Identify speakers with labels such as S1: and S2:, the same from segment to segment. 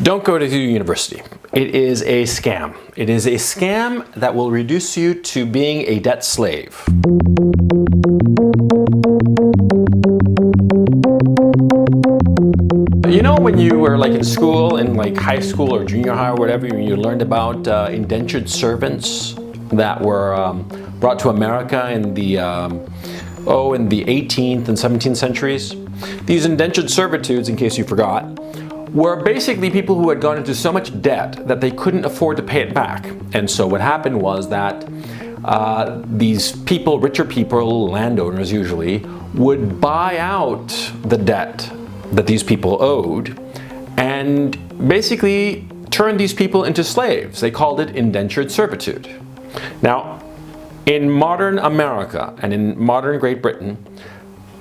S1: Don't go to university. It is a scam. It is a scam that will reduce you to being a debt slave. You know, when you were like in school, in like high school or junior high or whatever, you learned about indentured servants that were brought to America in the in the 18th and 17th centuries. These indentured servitudes, in case you forgot, were basically people who had gone into so much debt that they couldn't afford to pay it back. And so what happened was that these people, richer people, landowners usually, would buy out the debt that these people owed and basically turn these people into slaves. They called it indentured servitude. Now, in modern America and in modern Great Britain,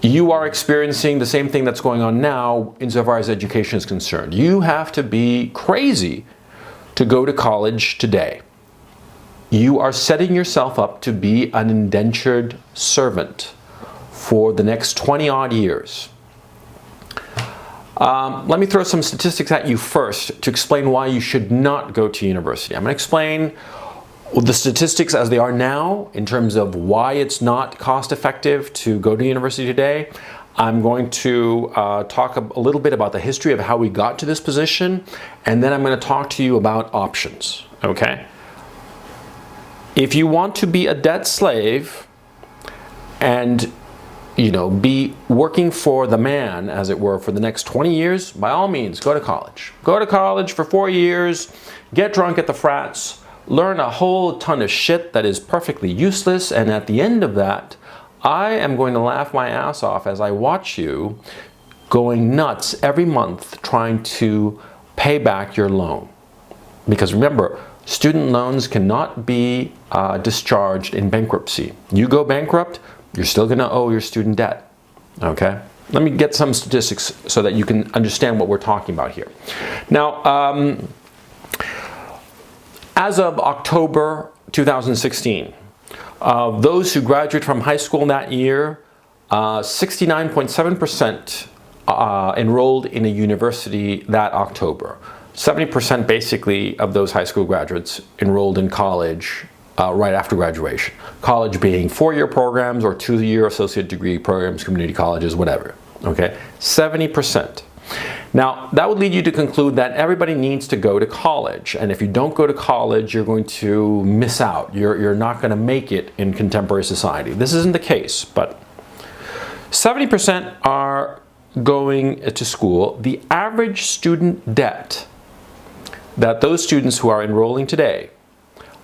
S1: you are experiencing the same thing that's going on now insofar as education is concerned. You have to be crazy to go to college today. You are setting yourself up to be an indentured servant for the next 20 odd years. Let me throw some statistics at you first to explain why you should not go to university. I'm going to explain the statistics as they are now in terms of why it's not cost effective to go to university today. I'm going to talk a little bit about the history of how we got to this position, and then I'm going to talk to you about options, okay? If you want to be a debt slave and be working for the man, as it were, for the next 20 years, by all means, go to college. Go to college for 4 years, get drunk at the frats, learn a whole ton of shit that is perfectly useless, and at the end of that, I am going to laugh my ass off as I watch you going nuts every month trying to pay back your loan. Because remember, student loans cannot be discharged in bankruptcy. You go bankrupt, you're still going to owe your student debt, okay? Let me get some statistics so that you can understand what we're talking about here. Now, as of October 2016, those who graduated from high school that year, 69.7% enrolled in a university that October. 70% basically of those high school graduates enrolled in college right after graduation. College being 4-year programs or 2-year associate degree programs, community colleges, whatever, okay? 70%. Now, that would lead you to conclude that everybody needs to go to college, and if you don't go to college, you're going to miss out. You're not going to make it in contemporary society. This isn't the case, but 70% are going to school. The average student debt that those students who are enrolling today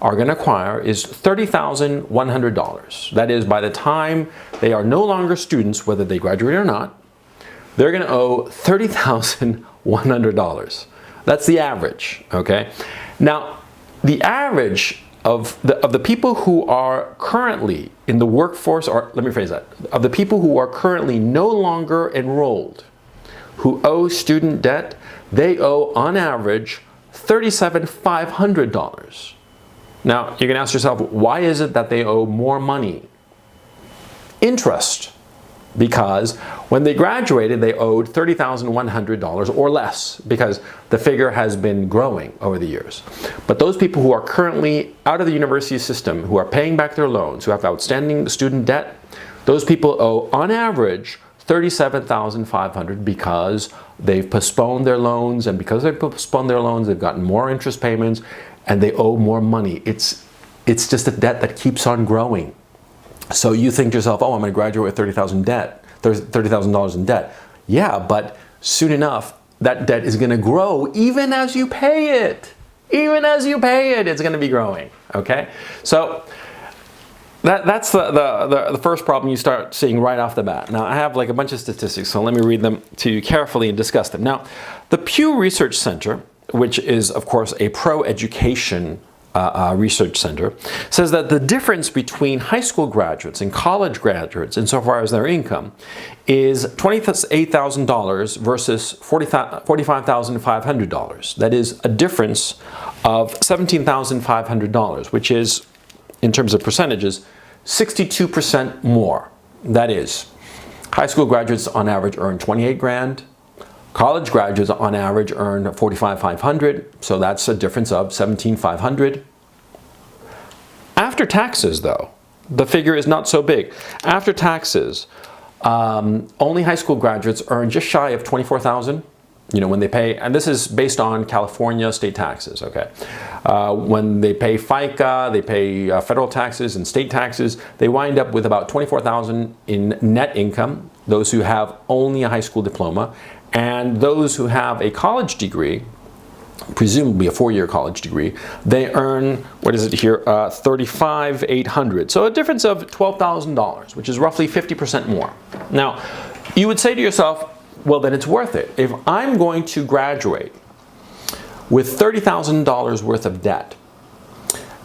S1: are going to acquire is $30,100. That is, by the time they are no longer students, whether they graduate or not, they're going to owe $30,100. That's the average, okay? Now, the average of the people who are currently in the workforce, or let me phrase that, of the people who are currently no longer enrolled, who owe student debt, they owe on average $37,500. Now, you're going to ask yourself, why is it that they owe more money? Interest. Because when they graduated, they owed $30,100 or less, because the figure has been growing over the years. But those people who are currently out of the university system, who are paying back their loans, who have outstanding student debt, those people owe, on average, $37,500 because they've postponed their loans, and because they've postponed their loans, they've gotten more interest payments, and they owe more money. It's just a debt that keeps on growing. So you think to yourself, oh, I'm going to graduate with $30,000 in debt. Yeah, but soon enough, that debt is going to grow even as you pay it. Even as you pay it, it's going to be growing, okay? So that's the first problem you start seeing right off the bat. Now, I have like a bunch of statistics, so let me read them to you carefully and discuss them. Now, the Pew Research Center, which is, of course, a pro-education research center, says that the difference between high school graduates and college graduates insofar as their income is $28,000 versus $45,500. That is a difference of $17,500, which is, in terms of percentages, 62% more. That is, high school graduates on average earn 28 grand. College graduates on average earn $45,500, so that's a difference of $17,500. After taxes, though, the figure is not so big. After taxes, only high school graduates earn just shy of $24,000. You know, when they pay, and this is based on California state taxes, okay? When they pay FICA, they pay federal taxes and state taxes, they wind up with about $24,000 in net income, those who have only a high school diploma, and those who have a college degree, presumably a 4-year college degree, they earn, what is it here, $35,800. So a difference of $12,000, which is roughly 50% more. Now, you would say to yourself, well, then it's worth it. If I'm going to graduate with $30,000 worth of debt,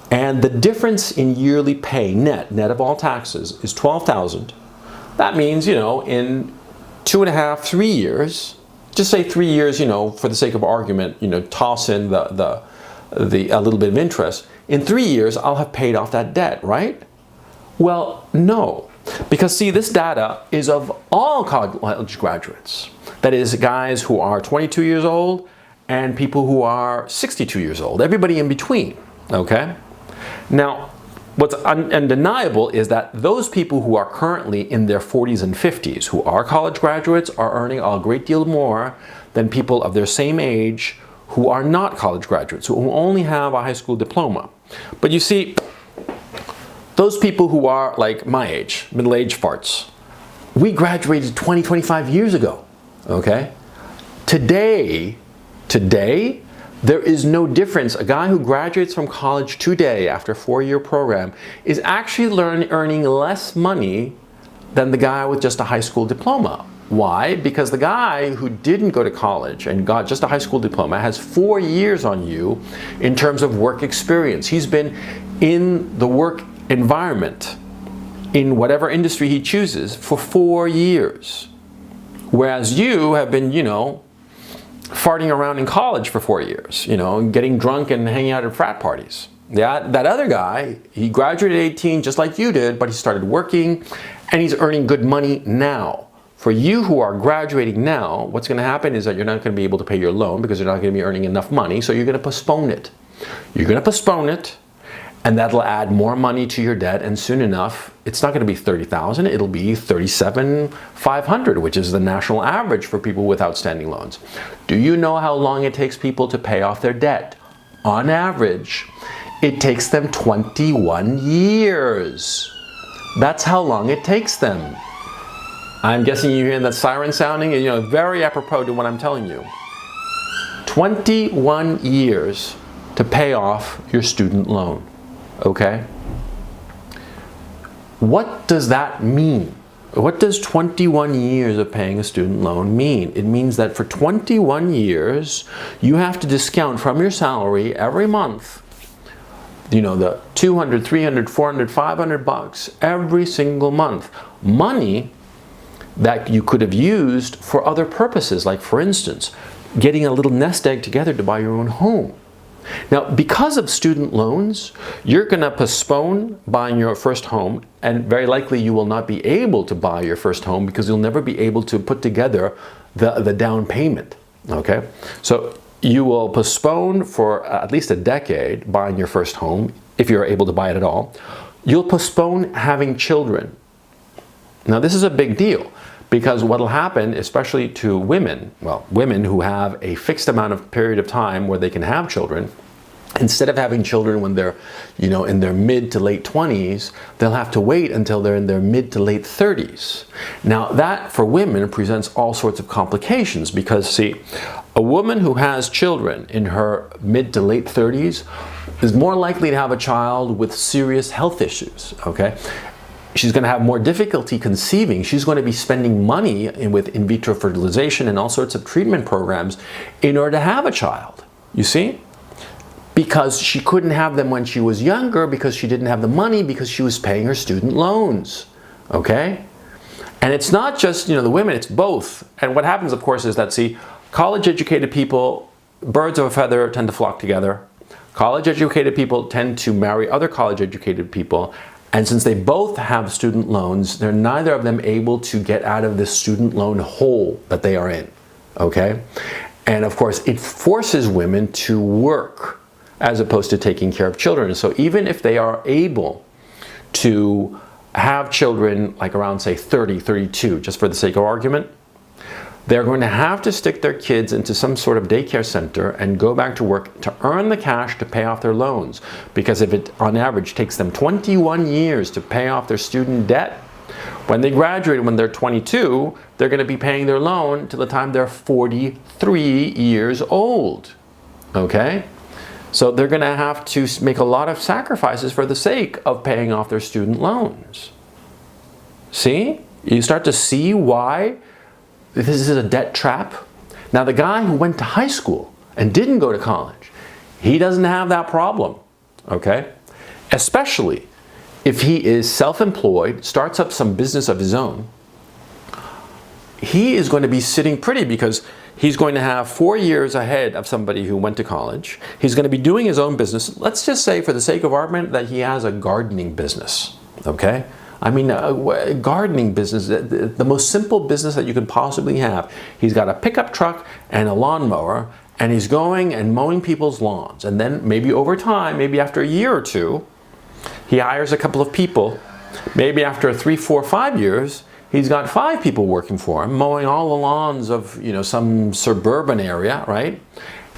S1: and the difference in yearly pay, net of all taxes, is $12,000, that means, you know, in 2.5, 3 years, just say 3 years, you know, for the sake of argument, you know, toss in a little bit of interest. In 3 years, I'll have paid off that debt, right? Well, no. Because see, this data is of all college graduates. That is, guys who are 22 years old and people who are 62 years old, everybody in between, okay? Now, what's undeniable is that those people who are currently in their 40s and 50s, who are college graduates, are earning a great deal more than people of their same age who are not college graduates, who only have a high school diploma. But you see, those people who are like my age, middle-aged farts, we graduated 20, 25 years ago, okay? Today, there is no difference. A guy who graduates from college today after a 4-year program is actually earning less money than the guy with just a high school diploma. Why? Because the guy who didn't go to college and got just a high school diploma has 4 years on you in terms of work experience. He's been in the work environment in whatever industry he chooses for 4 years. Whereas you have been, you know, farting around in college for 4 years, you know, getting drunk and hanging out at frat parties. That other guy, he graduated at 18 just like you did, but he started working and he's earning good money now. For you who are graduating now, what's going to happen is that you're not going to be able to pay your loan because you're not going to be earning enough money, so you're going to postpone it. You're going to postpone it, and that'll add more money to your debt, and soon enough, it's not going to be $30,000, it'll be $37,500, which is the national average for people with outstanding loans. Do you know how long it takes people to pay off their debt? On average, it takes them 21 years. That's how long it takes them. I'm guessing you're hearing that siren sounding, you know, very apropos to what I'm telling you. 21 years to pay off your student loan. Okay? What does that mean? What does 21 years of paying a student loan mean? It means that for 21 years, you have to discount from your salary every month, you know, the $200, $300, $400, $500 every single month. Money that you could have used for other purposes, like for instance, getting a little nest egg together to buy your own home. Now, because of student loans, you're going to postpone buying your first home, and very likely you will not be able to buy your first home because you'll never be able to put together the down payment, okay? So you will postpone for at least a decade buying your first home, if you're able to buy it at all. You'll postpone having children. Now, this is a big deal. Because what will happen, especially to women, well, women who have a fixed amount of period of time where they can have children, instead of having children when they're, you know, in their mid to late 20s, they'll have to wait until they're in their mid to late 30s. Now that, for women, presents all sorts of complications because, see, a woman who has children in her mid to late 30s is more likely to have a child with serious health issues, okay? She's going to have more difficulty conceiving. She's going to be spending money with in vitro fertilization and all sorts of treatment programs in order to have a child, you see? Because she couldn't have them when she was younger because she didn't have the money because she was paying her student loans, okay? And it's not just, you know, the women, it's both. And what happens, of course, is that, see, college-educated people, birds of a feather tend to flock together. College-educated people tend to marry other college-educated people. And since they both have student loans, they're neither of them able to get out of this student loan hole that they are in, okay? And of course, it forces women to work as opposed to taking care of children. So even if they are able to have children like around, say, 30, 32, just for the sake of argument, they're going to have to stick their kids into some sort of daycare center and go back to work to earn the cash to pay off their loans. Because if it, on average, takes them 21 years to pay off their student debt, when they graduate, when they're 22, they're going to be paying their loan till the time they're 43 years old, okay? So they're going to have to make a lot of sacrifices for the sake of paying off their student loans. See? You start to see why this is a debt trap. Now, the guy who went to high school and didn't go to college, he doesn't have that problem, okay? Especially if he is self-employed, starts up some business of his own, he is going to be sitting pretty because he's going to have 4 years ahead of somebody who went to college. He's going to be doing his own business. Let's just say, for the sake of argument, that he has a gardening business, okay? I mean, a gardening business, the most simple business that you can possibly have. He's got a pickup truck and a lawnmower, and he's going and mowing people's lawns. And then maybe over time, maybe after a year or two, he hires a couple of people. Maybe after 3, 4, 5 years, he's got 5 people working for him, mowing all the lawns of, you know, some suburban area, right?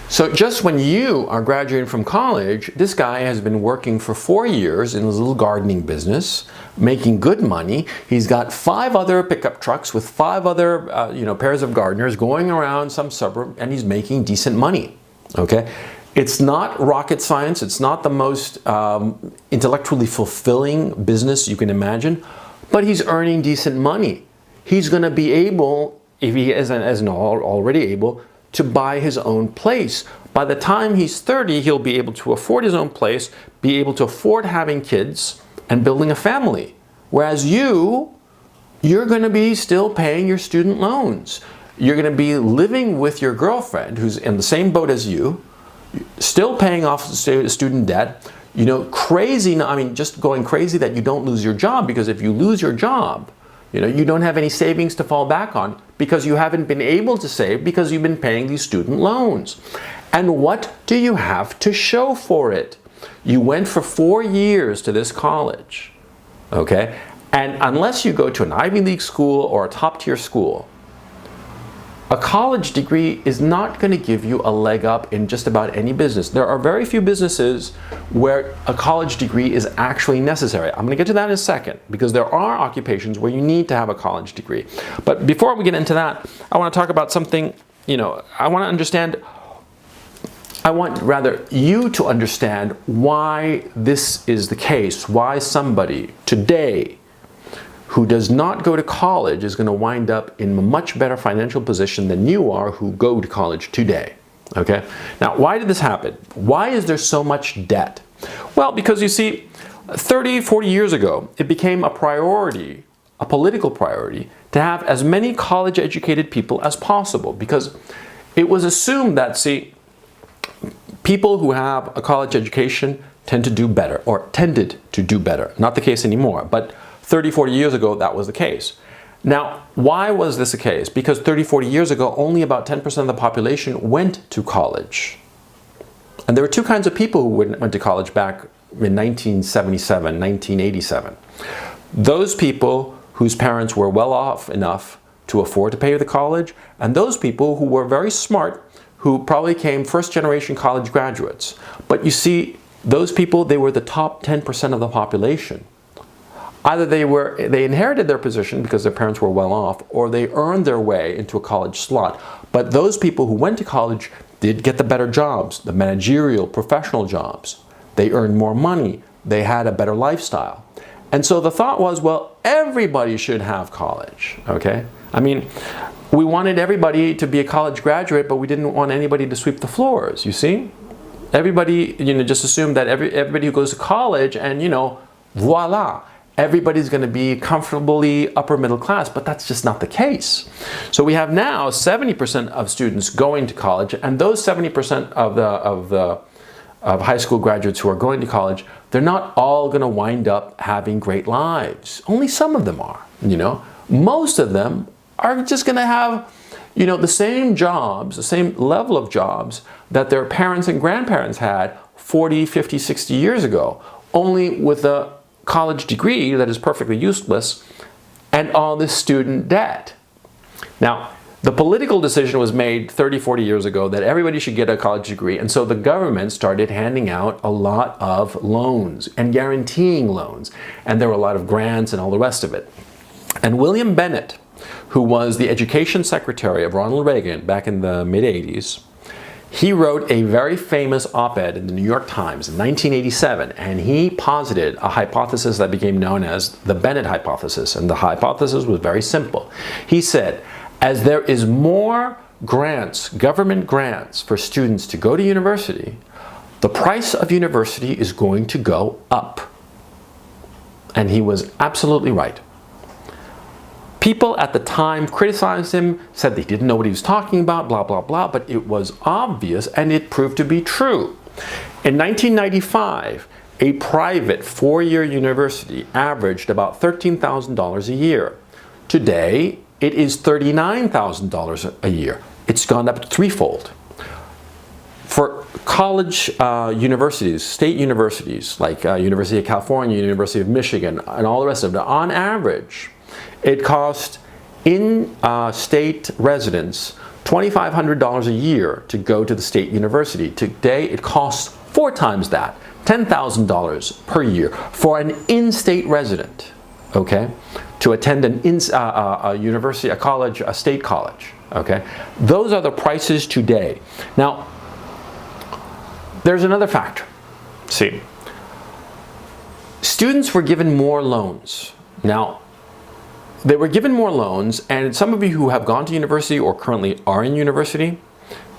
S1: So just when you are graduating from college, this guy has been working for 4 years in his little gardening business, making good money. He's got 5 other pickup trucks with 5 other, pairs of gardeners going around some suburb, and he's making decent money, okay? It's not rocket science. It's not the most intellectually fulfilling business you can imagine, but he's earning decent money. He's going to be able, if he isn't already able, to buy his own place. By the time he's 30, he'll be able to afford his own place, be able to afford having kids and building a family. Whereas you're going to be still paying your student loans. You're going to be living with your girlfriend who's in the same boat as you, still paying off student debt, crazy, I mean, just going crazy that you don't lose your job, because if you lose your job, you don't have any savings to fall back on because you haven't been able to save because you've been paying these student loans. And what do you have to show for it? You went for 4 years to this college, okay? And unless you go to an Ivy League school or a top-tier school, a college degree is not going to give you a leg up in just about any business. There are very few businesses where a college degree is actually necessary. I'm going to get to that in a second, because there are occupations where you need to have a college degree. But before we get into that, I want to talk about something, I want rather you to understand why this is the case, why somebody today who does not go to college is going to wind up in a much better financial position than you are who go to college today, okay? Now, why did this happen? Why is there so much debt? Well, because you see, 30, 40 years ago, it became a priority, a political priority, to have as many college-educated people as possible, because it was assumed that, see, people who have a college education tend to do better, or tended to do better. Not the case anymore, but 30, 40 years ago, that was the case. Now, why was this the case? Because 30, 40 years ago, only about 10% of the population went to college. And there were 2 kinds of people who went to college back in 1977, 1987. Those people whose parents were well off enough to afford to pay the college, and those people who were very smart, who probably came first-generation college graduates. But you see, those people, they were the top 10% of the population. Either they inherited their position because their parents were well off, or they earned their way into a college slot. But those people who went to college did get the better jobs, the managerial, professional jobs. They earned more money. They had a better lifestyle. And so the thought was, well, everybody should have college, okay? I mean, we wanted everybody to be a college graduate, but we didn't want anybody to sweep the floors, you see? Everybody, just assumed that everybody who goes to college and, voila, everybody's going to be comfortably upper middle class, but that's just not the case. So we have now 70% of students going to college, and those 70% of high school graduates who are going to college, they're not all going to wind up having great lives. Only some of them are, Most of them are just going to have, you know, the same jobs, the same level of jobs that their parents and grandparents had 40, 50, 60 years ago, only with a college degree that is perfectly useless and all this student debt. Now, the political decision was made 30, 40 years ago that everybody should get a college degree, and so the government started handing out a lot of loans and guaranteeing loans, and there were a lot of grants and all the rest of it. And William Bennett, who was the education secretary of Ronald Reagan back in the mid-80s, he wrote a very famous op-ed in the New York Times in 1987, and he posited a hypothesis that became known as the Bennett hypothesis, and the hypothesis was very simple. He said, as there is more grants, government grants for students to go to university, the price of university is going to go up. And he was absolutely right. People at the time criticized him, said they didn't know what he was talking about, blah, blah, blah, but it was obvious and it proved to be true. In 1995, a private four-year university averaged about $13,000 a year. Today, it is $39,000 a year. It's gone up threefold. For college universities, state universities like University of California, University of Michigan, and all the rest of them, on average, it costs in-state residents $2,500 a year to go to the state university. Today, it costs 4 times that, $10,000 per year for an in-state resident, okay, to attend a university, a college, a state college, okay? Those are the prices today. Now, there's another factor. See, students were given more loans. Now, they were given more loans, and some of you who have gone to university or currently are in university,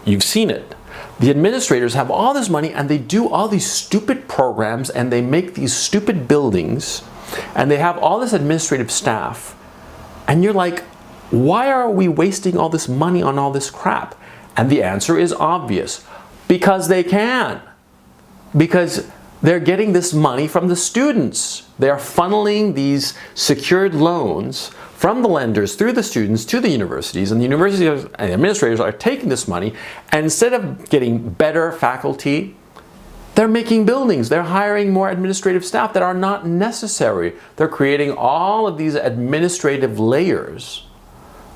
S1: you've seen it. The administrators have all this money and they do all these stupid programs and they make these stupid buildings and they have all this administrative staff. And you're like, why are we wasting all this money on all this crap? And the answer is obvious. Because they can. Because they're getting this money from the students. They're funneling these secured loans from the lenders through the students to the universities, and the universities and administrators are taking this money, and instead of getting better faculty, they're making buildings. They're hiring more administrative staff that are not necessary. They're creating all of these administrative layers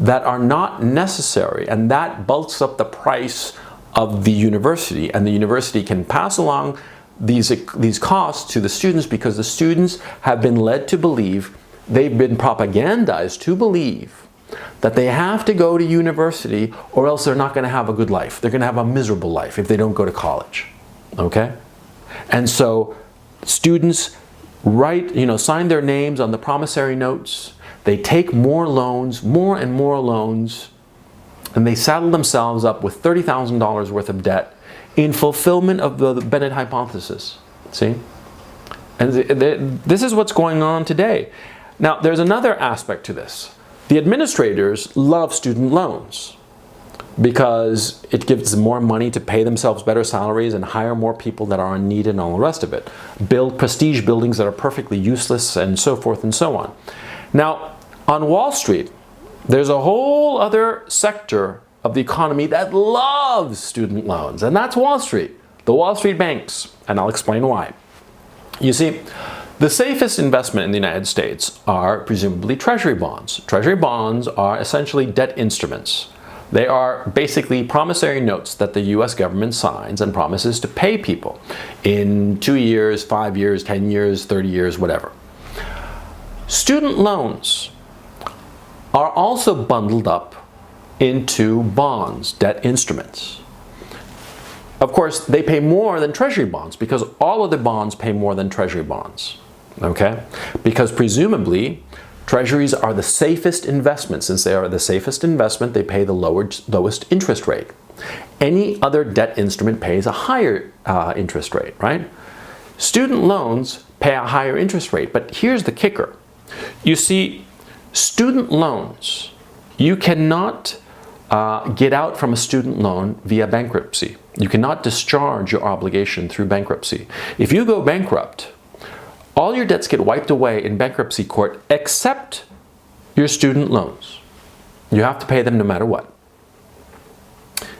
S1: that are not necessary, and that bulks up the price of the university, and the university can pass along these costs to the students because the students have been led to believe, they've been propagandized to believe that they have to go to university or else they're not going to have a good life. They're going to have a miserable life if they don't go to college. Okay? And so students sign their names on the promissory notes. They take more loans, more and more loans, and they saddle themselves up with $30,000 worth of debt in fulfillment of the Bennett hypothesis. See? And this is what's going on today. Now, there's another aspect to this. The administrators love student loans because it gives them more money to pay themselves better salaries and hire more people that are in need and all the rest of it. Build prestige buildings that are perfectly useless and so forth and so on. Now, on Wall Street, there's a whole other sector of the economy that loves student loans, and that's Wall Street, the Wall Street banks, and I'll explain why. You see, the safest investment in the United States are presumably treasury bonds. Treasury bonds are essentially debt instruments. They are basically promissory notes that the US government signs and promises to pay people in 2 years, 5 years, 10 years, 30 years, whatever. Student loans are also bundled up into bonds, debt instruments. Of course, they pay more than treasury bonds because all of the bonds pay more than treasury bonds, okay? Because presumably, treasuries are the safest investment. Since they are the safest investment, they pay the lowest interest rate. Any other debt instrument pays a higher interest rate, right? Student loans pay a higher interest rate, but here's the kicker. You see, student loans, you cannot get out from a student loan via bankruptcy. You cannot discharge your obligation through bankruptcy. If you go bankrupt, all your debts get wiped away in bankruptcy court except your student loans. You have to pay them no matter what.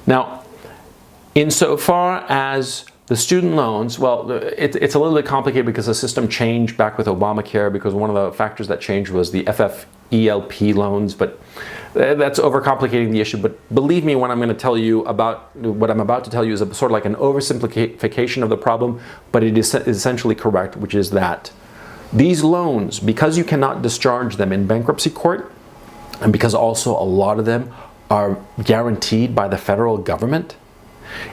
S1: Now, insofar as the student loans, well, it's a little bit complicated because the system changed back with Obamacare, because one of the factors that changed was the FFELP loans, but that's overcomplicating the issue. But believe me when I'm going to tell you about what I'm about to tell you is sort of like an oversimplification of the problem, but it is essentially correct, which is that these loans, because you cannot discharge them in bankruptcy court, and because also a lot of them are guaranteed by the federal government,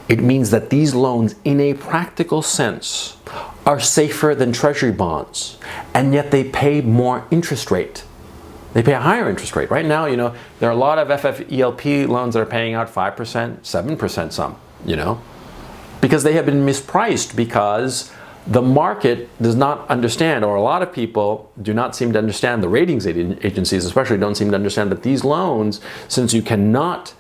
S1: it means that these loans, in a practical sense, are safer than treasury bonds, and yet they pay more interest rate. They pay a higher interest rate. Right now, there are a lot of FFELP loans that are paying out 5%, 7% some, because they have been mispriced, because the market does not understand, or a lot of people do not seem to understand, the ratings agencies especially don't seem to understand that these loans, since you cannot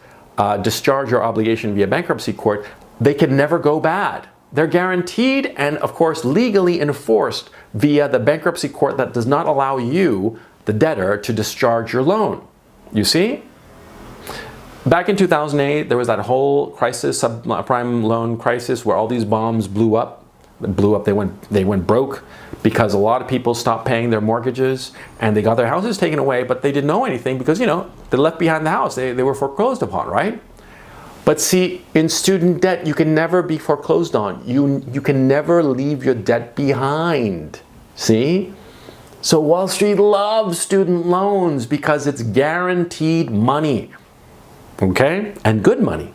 S1: discharge your obligation via bankruptcy court, they can never go bad. They're guaranteed and, of course, legally enforced via the bankruptcy court that does not allow you, the debtor, to discharge your loan. You see? Back in 2008, there was that whole crisis, subprime loan crisis, where all these bombs blew up. They went broke because a lot of people stopped paying their mortgages and they got their houses taken away, but they didn't know anything because, they left behind the house. They were foreclosed upon, right? But see, in student debt, you can never be foreclosed on. You can never leave your debt behind. See? So Wall Street loves student loans because it's guaranteed money. Okay? And good money.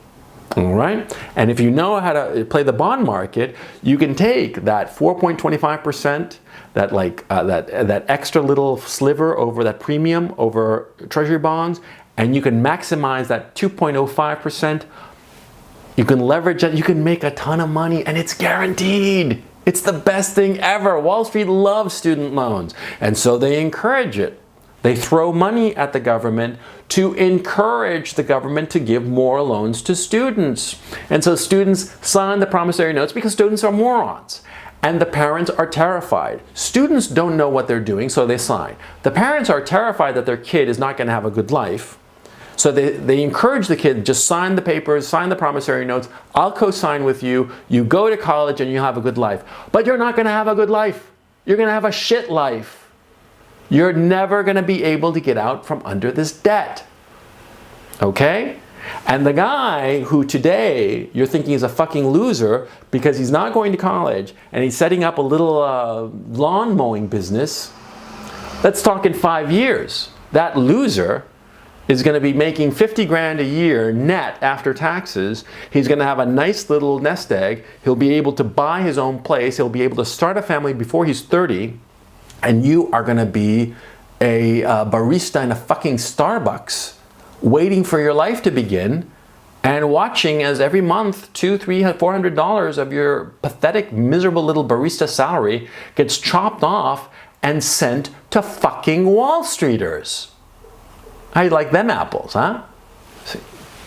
S1: All right? And if you know how to play the bond market, you can take that 4.25%, that extra little sliver over that premium over treasury bonds, and you can maximize that 2.05%. You can leverage that. You can make a ton of money, and it's guaranteed. It's the best thing ever. Wall Street loves student loans, and so they encourage it. They throw money at the government to encourage the government to give more loans to students. And so students sign the promissory notes because students are morons. And the parents are terrified. Students don't know what they're doing, so they sign. The parents are terrified that their kid is not going to have a good life. So they encourage the kid, just sign the papers, sign the promissory notes, I'll co-sign with you, you go to college and you'll have a good life. But you're not going to have a good life. You're going to have a shit life. You're never going to be able to get out from under this debt. Okay? And the guy who today you're thinking is a fucking loser because he's not going to college and he's setting up a little lawn mowing business, let's talk in 5 years. That loser is going to be making 50 grand a year net after taxes. He's going to have a nice little nest egg. He'll be able to buy his own place. He'll be able to start a family before he's 30. And you are going to be a barista in a fucking Starbucks waiting for your life to begin and watching as every month $200, $300, $400 of your pathetic, miserable little barista salary gets chopped off and sent to fucking Wall Streeters. How you like them apples, huh? See,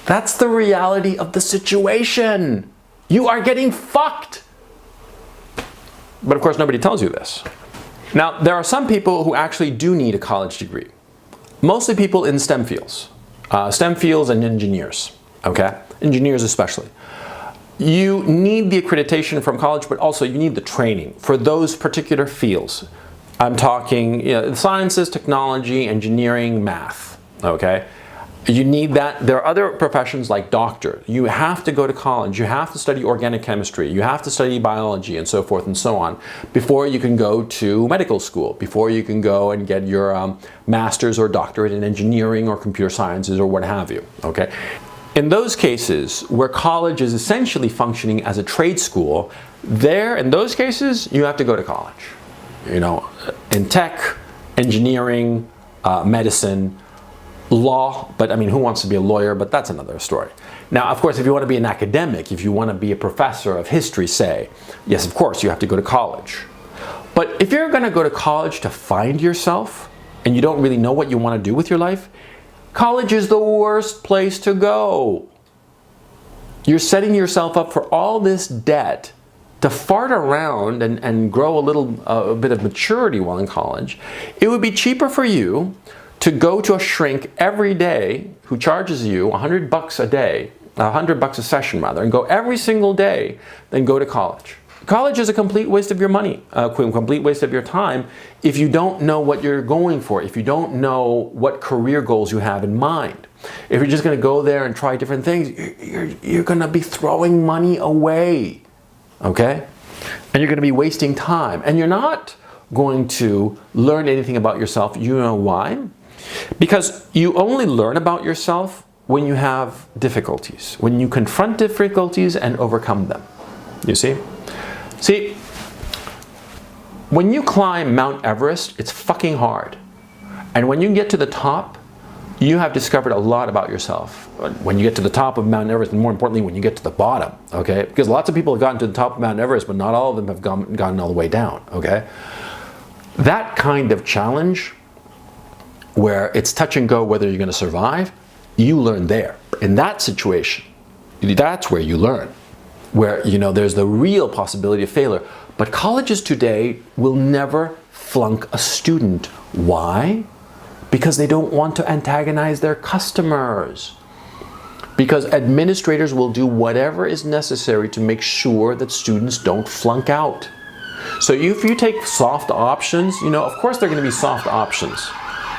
S1: that's the reality of the situation. You are getting fucked. But of course, nobody tells you this. Now, there are some people who actually do need a college degree. Mostly people in STEM fields. STEM fields and engineers, okay? Engineers especially. You need the accreditation from college, but also you need the training for those particular fields. I'm talking sciences, technology, engineering, math, okay? You need that. There are other professions like doctor. You have to go to college. You have to study organic chemistry. You have to study biology and so forth and so on before you can go to medical school, before you can go and get your master's or doctorate in engineering or computer sciences or what have you, okay? In those cases where college is essentially functioning as a trade school, in those cases, you have to go to college. In tech, engineering, medicine, law, but I mean, who wants to be a lawyer? But that's another story. Now, of course, if you want to be an academic, if you want to be a professor of history, say, yes, of course, you have to go to college. But if you're going to go to college to find yourself and you don't really know what you want to do with your life, college is the worst place to go. You're setting yourself up for all this debt to fart around and grow a bit of maturity while in college. It would be cheaper for you to go to a shrink every day who charges you $100 a day $100 a session rather, and go every single day than go to college. College is a complete waste of your money, a complete waste of your time if you don't know what you're going for, if you don't know what career goals you have in mind. If you're just going to go there and try different things, you're going to be throwing money away, okay? And you're going to be wasting time. And you're not going to learn anything about yourself. You know why? Because you only learn about yourself when you have difficulties, when you confront difficulties and overcome them. You see? See, when you climb Mount Everest, it's fucking hard. And when you get to the top, you have discovered a lot about yourself. When you get to the top of Mount Everest, and more importantly, when you get to the bottom, okay? Because lots of people have gotten to the top of Mount Everest, but not all of them have gotten all the way down, okay? That kind of challenge, where it's touch and go whether you're going to survive, you learn there. In that situation, that's where you learn. Where, you know, there's the real possibility of failure. But colleges today will never flunk a student. Why? Because they don't want to antagonize their customers. Because administrators will do whatever is necessary to make sure that students don't flunk out. So if you take soft options, you know, of course there are going to be soft options.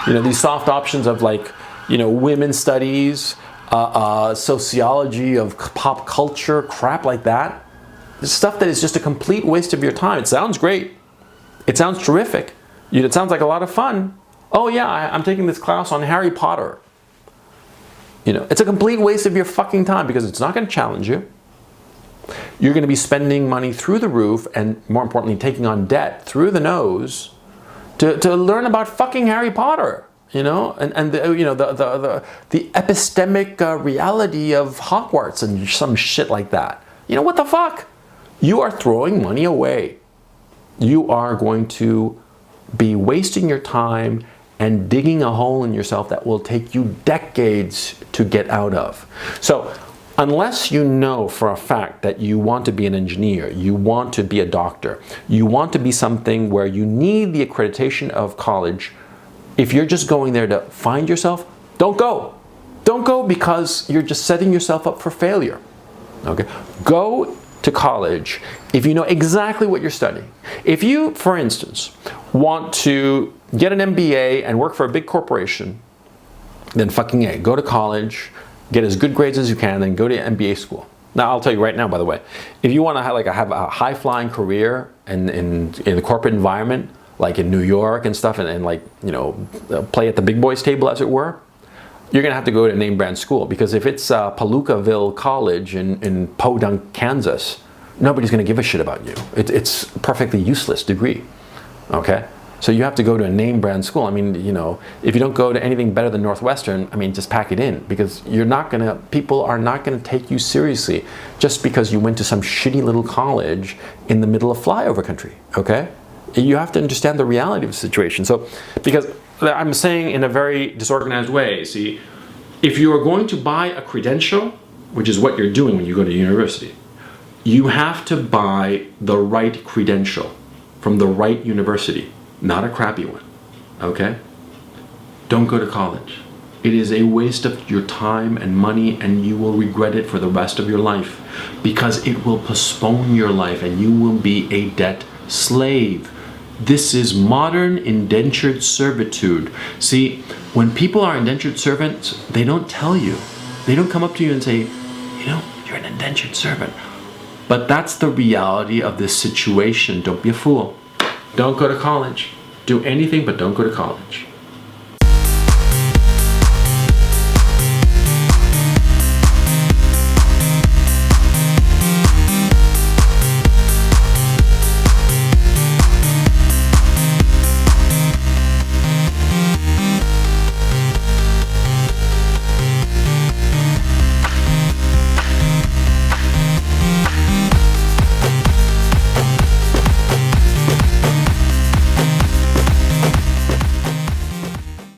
S1: You know, these soft options of, like, you know, women's studies, sociology of pop culture, crap like that. Stuff that is just a complete waste of your time. It sounds great. It sounds terrific. It sounds like a lot of fun. Oh yeah, I'm taking this class on Harry Potter. You know, it's a complete waste of your fucking time because it's not going to challenge you. You're going to be spending money through the roof and, more importantly, taking on debt through the nose to learn about fucking Harry Potter. You know, and the, you know, the epistemic reality of Hogwarts and some shit like that. You know, what the fuck? You are throwing money away. You are going to be wasting your time and digging a hole in yourself that will take you decades to get out of. So, unless you know for a fact that you want to be an engineer, you want to be a doctor, you want to be something where you need the accreditation of college, if you're just going there to find yourself, don't go. Don't go because you're just setting yourself up for failure. Okay? Go to college if you know exactly what you're studying. If you, for instance, want to get an MBA and work for a big corporation, then fucking A, go to college, get as good grades as you can, then go to MBA school. Now, I'll tell you right now, by the way, if you want to have a high-flying career in the corporate environment, like in New York and stuff, and like, you know, play at the big boys table, as it were, you're going to have to go to a name brand school. Because if it's Palookaville College in Podunk, Kansas, nobody's going to give a shit about you. It's a perfectly useless degree, okay? So you have to go to a name brand school. I mean, you know, if you don't go to anything better than Northwestern, I mean, just pack it in. Because people are not going to take you seriously just because you went to some shitty little college in the middle of flyover country, okay? You have to understand the reality of the situation. So, because I'm saying in a very disorganized way, see, if you are going to buy a credential, which is what you're doing when you go to university, you have to buy the right credential from the right university, not a crappy one, okay? Don't go to college. It is a waste of your time and money, and you will regret it for the rest of your life because it will postpone your life and you will be a debt slave. This is modern indentured servitude. See, when people are indentured servants, they don't tell you. They don't come up to you and say, you know, you're an indentured servant. But that's the reality of this situation. Don't be a fool. Don't go to college. Do anything but don't go to college.